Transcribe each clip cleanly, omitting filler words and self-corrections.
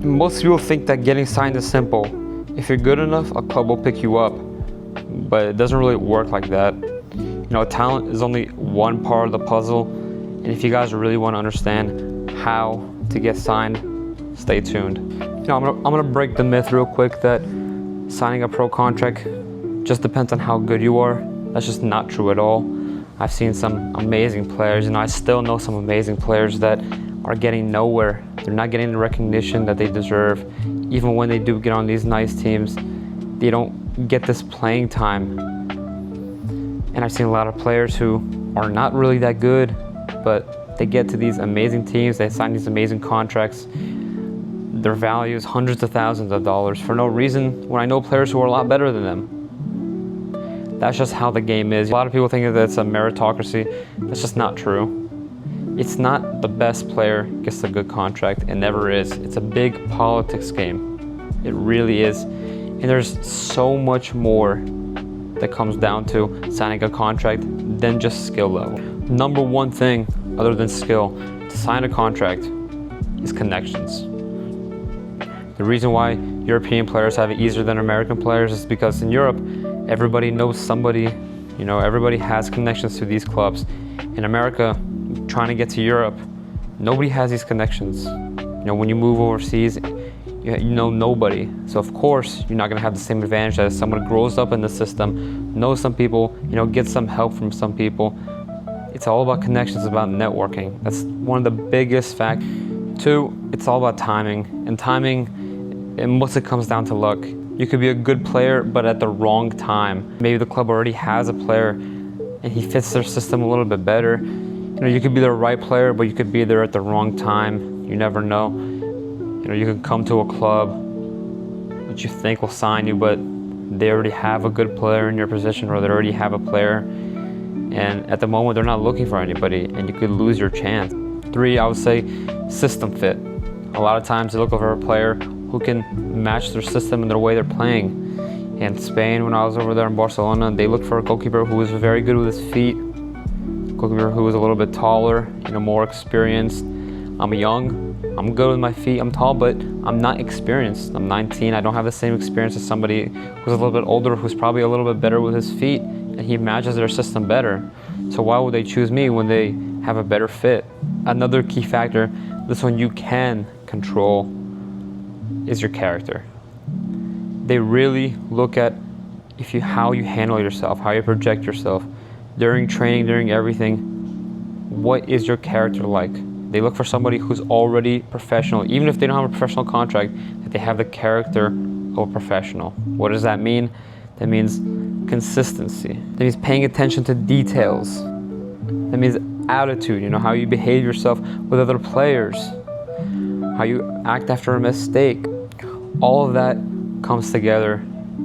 Most people think that getting signed is simple. If you're good enough, a club will pick you up, but it doesn't really work like that. Talent is only one part of the puzzle, and if you guys really want to understand how to get signed, stay tuned. I'm gonna break the myth real quick that signing a pro contract just depends on how good you are. That's just not true at all. I've seen some amazing players, and I still know some amazing players that are getting nowhere. They're not getting the recognition that they deserve. Even when they do get on these nice teams, they don't get this playing time. And I've seen a lot of players who are not really that good, but they get to these amazing teams, they sign these amazing contracts. Their value is hundreds of thousands of dollars for no reason, when I know players who are a lot better than them. That's just how the game is. A lot of people think that it's a meritocracy. That's just not true. It's not the best player gets a good contract. It never is. It's a big politics game. It really is. And there's so much more that comes down to signing a contract than just skill level. Number one thing, other than skill, to sign a contract is connections. The reason why European players have it easier than American players is because in Europe, everybody knows somebody, everybody has connections to these clubs. In America, trying to get to Europe, nobody has these connections. When you move overseas, you know nobody. So of course, you're not gonna have the same advantage as someone who grows up in the system, knows some people, gets some help from some people. It's all about connections, about networking. That's one of the biggest factors. Two, it's all about timing. And timing, and most it comes down to luck. You could be a good player, but at the wrong time. Maybe the club already has a player and he fits their system a little bit better. You could be the right player, but you could be there at the wrong time. You never know. You could come to a club that you think will sign you, but they already have a good player in your position, or they already have a player. And at the moment, they're not looking for anybody, and you could lose your chance. Three, I would say system fit. A lot of times they look for a player who can match their system and their way they're playing. In Spain, when I was over there in Barcelona, they looked for a goalkeeper who was very good with his feet, a goalkeeper who was a little bit taller, more experienced. I'm young, I'm good with my feet, I'm tall, but I'm not experienced. I'm 19, I don't have the same experience as somebody who's a little bit older, who's probably a little bit better with his feet, and he matches their system better. So why would they choose me when they have a better fit? Another key factor, this one you can control, is your character. They really look at how you handle yourself, how you project yourself. During training, during everything, what is your character like? They look for somebody who's already professional, even if they don't have a professional contract, that they have the character of a professional. What does that mean? That means consistency. That means paying attention to details. That means attitude, how you behave yourself with other players, how you act after a mistake. All of that comes together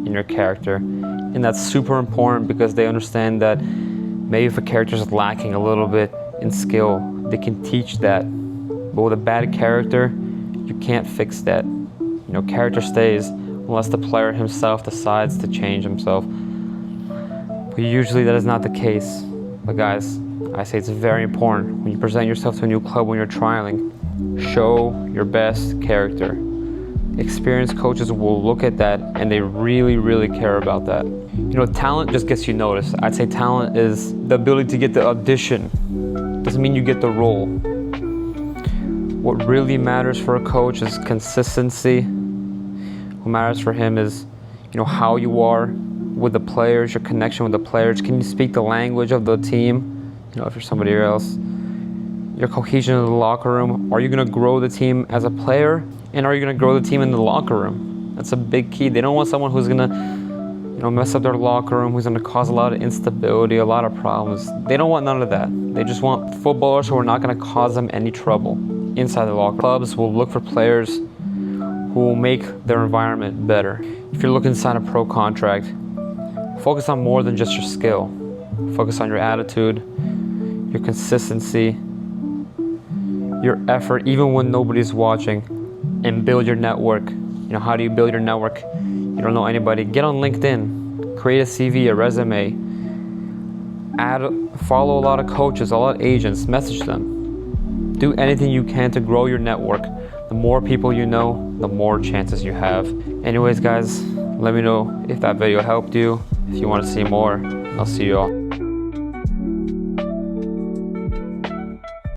in your character. And that's super important because they understand that maybe if a character is lacking a little bit in skill, they can teach that. But with a bad character, you can't fix that. Character stays unless the player himself decides to change himself. But usually that is not the case. But guys, I say it's very important when you present yourself to a new club, when you're trialing, show your best character. Experienced coaches will look at that and they really, really care about that. Talent just gets you noticed. I'd say talent is the ability to get the audition. Doesn't mean you get the role. What really matters for a coach is consistency. What matters for him is, how you are with the players, your connection with the players. Can you speak the language of the team? If you're somebody else. Your cohesion in the locker room. Are you gonna grow the team as a player? And are you gonna grow the team in the locker room? That's a big key. They don't want someone who's gonna, mess up their locker room, who's gonna cause a lot of instability, a lot of problems. They don't want none of that. They just want footballers who are not gonna cause them any trouble inside the locker. Clubs will look for players who will make their environment better. If you're looking to sign a pro contract, focus on more than just your skill. Focus on your attitude, your consistency, your effort, even when nobody's watching, and build your network. How do you build your network? You don't know anybody. Get on LinkedIn, create a CV, a resume, follow a lot of coaches, a lot of agents, message them. Do anything you can to grow your network. The more people you know, the more chances you have. Anyways guys, let me know if that video helped you. If you want to see more, I'll see you all.